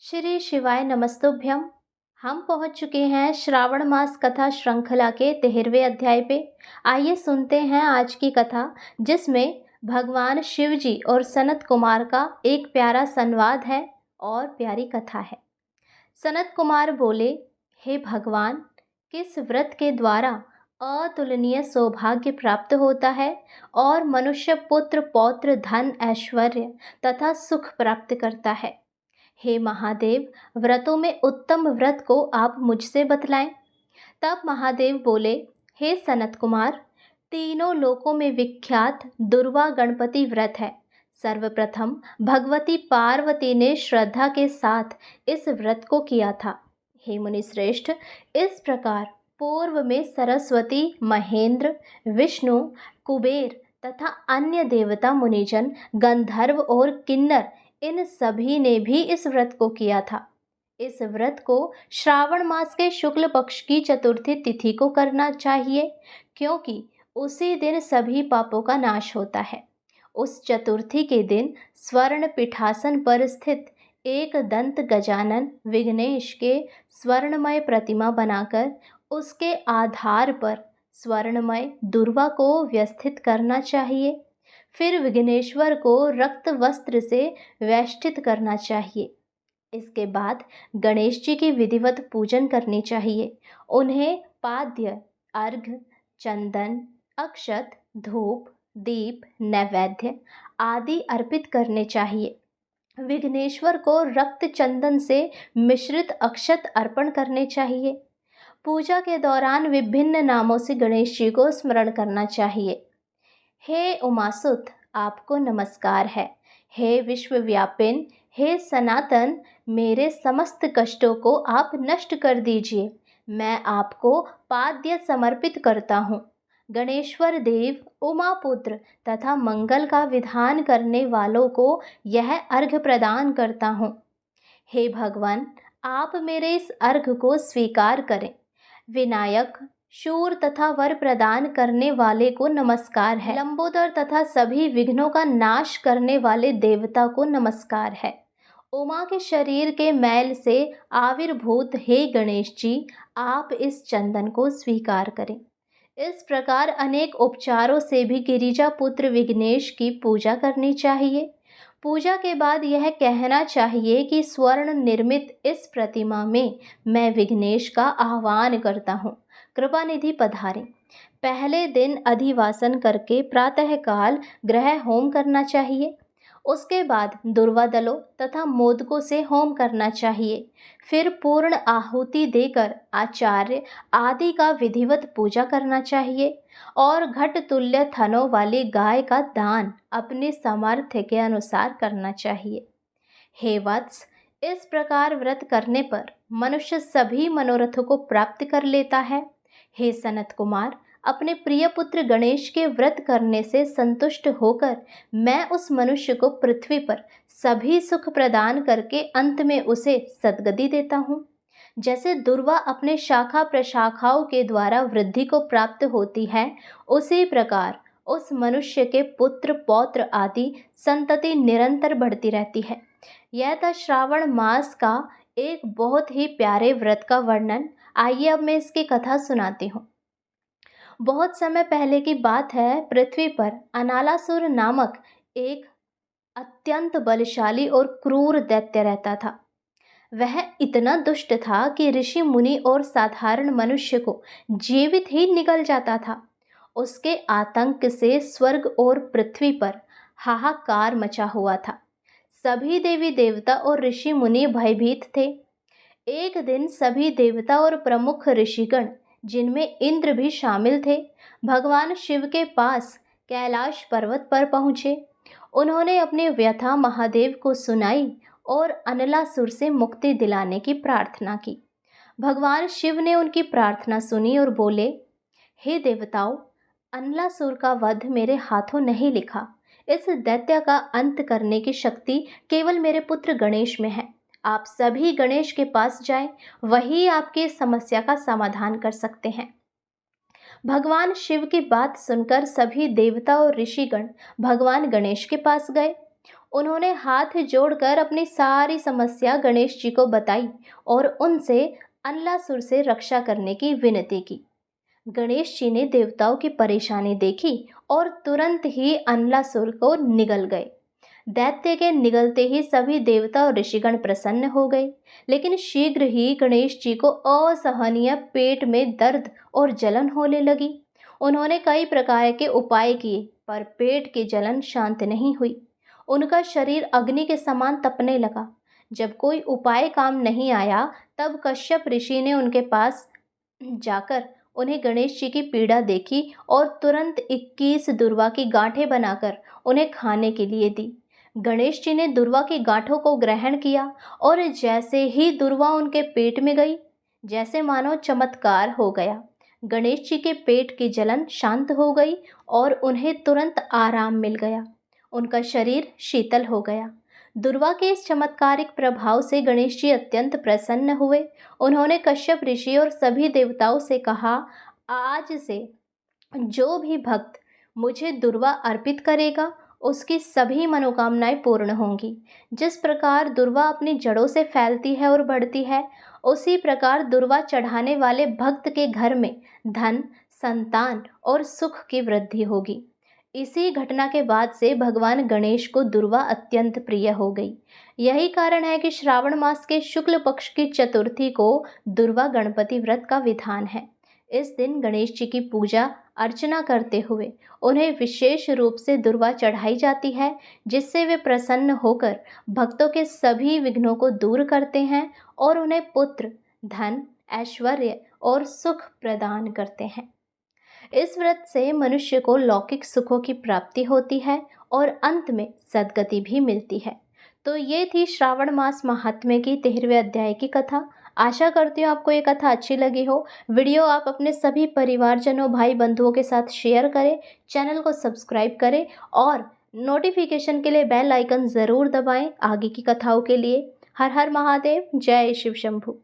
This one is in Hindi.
श्री शिवाय नमस्तुभ्यम। हम पहुंच चुके हैं श्रावण मास कथा श्रृंखला के 13वें अध्याय पे। आइए सुनते हैं आज की कथा, जिसमें भगवान शिव जी और सनत कुमार का एक प्यारा संवाद है और प्यारी कथा है। सनत कुमार बोले, हे भगवान, किस व्रत के द्वारा अतुलनीय सौभाग्य प्राप्त होता है और मनुष्य पुत्र पौत्र धन ऐश्वर्य तथा सुख प्राप्त करता है। हे महादेव, व्रतों में उत्तम व्रत को आप मुझसे बतलाएं। तब महादेव बोले, हे सनत कुमार, तीनों लोकों में विख्यात दुर्वा गणपति व्रत है। सर्वप्रथम भगवती पार्वती ने श्रद्धा के साथ इस व्रत को किया था। हे मुनि श्रेष्ठ, इस प्रकार पूर्व में सरस्वती, महेंद्र, विष्णु, कुबेर तथा अन्य देवता, मुनिजन, गंधर्व और किन्नर, इन सभी ने भी इस व्रत को किया था। इस व्रत को श्रावण मास के शुक्ल पक्ष की चतुर्थी तिथि को करना चाहिए, क्योंकि उसी दिन सभी पापों का नाश होता है। उस चतुर्थी के दिन स्वर्ण पीठासन पर स्थित एक दंत गजानन विघ्नेश के स्वर्णमय प्रतिमा बनाकर उसके आधार पर स्वर्णमय दुर्वा को व्यवस्थित करना चाहिए। फिर विघ्नेश्वर को रक्त वस्त्र से वेष्टित करना चाहिए। इसके बाद गणेश जी की विधिवत पूजन करनी चाहिए। उन्हें पाद्य, अर्घ्य, चंदन, अक्षत, धूप, दीप, नैवेद्य आदि अर्पित करने चाहिए। विघ्नेश्वर को रक्त चंदन से मिश्रित अक्षत अर्पण करने चाहिए। पूजा के दौरान विभिन्न नामों से गणेश जी को स्मरण करना चाहिए। हे उमासुत, आपको नमस्कार है। हे विश्वव्यापिन, हे सनातन, मेरे समस्त कष्टों को आप नष्ट कर दीजिए। मैं आपको पाद्य समर्पित करता हूँ। गणेश्वर देव, उमापुत्र तथा मंगल का विधान करने वालों को यह अर्घ्य प्रदान करता हूँ। हे भगवान, आप मेरे इस अर्घ्य को स्वीकार करें। विनायक, शूर तथा वर प्रदान करने वाले को नमस्कार है। लंबोदर तथा सभी विघ्नों का नाश करने वाले देवता को नमस्कार है। उमा के शरीर के मैल से आविर्भूत हे गणेश जी, आप इस चंदन को स्वीकार करें। इस प्रकार अनेक उपचारों से भी गिरिजा पुत्र विघ्नेश की पूजा करनी चाहिए। पूजा के बाद यह कहना चाहिए कि स्वर्ण निर्मित इस प्रतिमा में मैं विघ्नेश का आह्वान करता हूँ, कृपा निधि पधारें। पहले दिन अधिवासन करके प्रातःकाल ग्रह होम करना चाहिए। उसके बाद दुर्वा दलों तथा मोदकों से होम करना चाहिए। फिर पूर्ण आहुति देकर आचार्य आदि का विधिवत पूजा करना चाहिए और घट तुल्य थनों वाली गाय का दान अपने सामर्थ्य के अनुसार करना चाहिए। हे वत्स, इस प्रकार व्रत करने पर मनुष्य सभी मनोरथों को प्राप्त कर लेता है। हे सनत कुमार, अपने प्रिय पुत्र गणेश के व्रत करने से संतुष्ट होकर मैं उस मनुष्य को पृथ्वी पर सभी सुख प्रदान करके अंत में उसे सद्गति देता हूँ। जैसे दुर्वा अपने शाखा प्रशाखाओं के द्वारा वृद्धि को प्राप्त होती है, उसी प्रकार उस मनुष्य के पुत्र पौत्र आदि संतति निरंतर बढ़ती रहती है। यह था श्रावण मास का एक बहुत ही प्यारे व्रत का वर्णन। आइए अब मैं इसकी कथा सुनाती हूँ। बहुत समय पहले की बात है। पृथ्वी पर अनालासुर नामक एक अत्यंत बलशाली और क्रूर दैत्य रहता था। वह इतना दुष्ट था कि ऋषि मुनि और साधारण मनुष्य को जीवित ही निगल जाता था। उसके आतंक से स्वर्ग और पृथ्वी पर हाहाकार मचा हुआ था। सभी देवी देवता और ऋषि मुनि भयभीत थे। एक दिन सभी देवता और प्रमुख ऋषिगण, जिनमें इंद्र भी शामिल थे, भगवान शिव के पास कैलाश पर्वत पर पहुँचे। उन्होंने अपनी व्यथा महादेव को सुनाई और अनलासुर से मुक्ति दिलाने की प्रार्थना की। भगवान शिव ने उनकी प्रार्थना सुनी और बोले, हे देवताओं, अनलासुर का वध मेरे हाथों नहीं लिखा। इस दैत्य का अंत करने की शक्ति केवल मेरे पुत्र गणेश में है। आप सभी गणेश के पास जाएं, वही आपकी इस समस्या का समाधान कर सकते हैं। भगवान शिव की बात सुनकर सभी देवता और ऋषिगण भगवान गणेश के पास गए। उन्होंने हाथ जोड़कर अपनी सारी समस्या गणेश जी को बताई और उनसे अनलासुर से रक्षा करने की विनती की। गणेश जी ने देवताओं की परेशानी देखी और तुरंत ही अनलासुर को निगल गए। दैत्य के निगलते ही सभी देवता और ऋषिगण प्रसन्न हो गए, लेकिन शीघ्र ही गणेश जी को असहनीय पेट में दर्द और जलन होने लगी। उन्होंने कई प्रकार के उपाय किए, पर पेट की जलन शांत नहीं हुई। उनका शरीर अग्नि के समान तपने लगा। जब कोई उपाय काम नहीं आया, तब कश्यप ऋषि ने उनके पास जाकर उन्हें गणेश जी की पीड़ा देखी और तुरंत 21 दुर्वा की गांठें बनाकर उन्हें खाने के लिए दी। गणेश जी ने दुर्वा की गांठों को ग्रहण किया और जैसे ही दुर्वा उनके पेट में गई, जैसे मानो चमत्कार हो गया। गणेश जी के पेट की जलन शांत हो गई और उन्हें तुरंत आराम मिल गया। उनका शरीर शीतल हो गया। दुर्वा के इस चमत्कारिक प्रभाव से गणेश जी अत्यंत प्रसन्न हुए। उन्होंने कश्यप ऋषि और सभी देवताओं से कहा, आज से जो भी भक्त मुझे दुर्वा अर्पित करेगा, उसकी सभी मनोकामनाएं पूर्ण होंगी। जिस प्रकार दुर्वा अपनी जड़ों से फैलती है और बढ़ती है, उसी प्रकार दुर्वा चढ़ाने वाले भक्त के घर में धन, संतान और सुख की वृद्धि होगी। इसी घटना के बाद से भगवान गणेश को दुर्वा अत्यंत प्रिय हो गई। यही कारण है कि श्रावण मास के शुक्ल पक्ष की चतुर्थी को दुर्वा गणपति व्रत का विधान है। इस दिन गणेश जी की पूजा अर्चना करते हुए उन्हें विशेष रूप से दुर्वा चढ़ाई जाती है, जिससे वे प्रसन्न होकर भक्तों के सभी विघ्नों को दूर करते हैं और उन्हें पुत्र, धन, ऐश्वर्य और सुख प्रदान करते हैं। इस व्रत से मनुष्य को लौकिक सुखों की प्राप्ति होती है और अंत में सद्गति भी मिलती है। तो ये थी श्रावण मास महात्म्य की 13वें अध्याय की कथा। आशा करती हूँ आपको ये कथा अच्छी लगी हो। वीडियो आप अपने सभी परिवारजनों, भाई बंधुओं के साथ शेयर करें, चैनल को सब्सक्राइब करें और नोटिफिकेशन के लिए बेल आइकन ज़रूर दबाएं आगे की कथाओं के लिए। हर हर महादेव, जय शिव शंभू।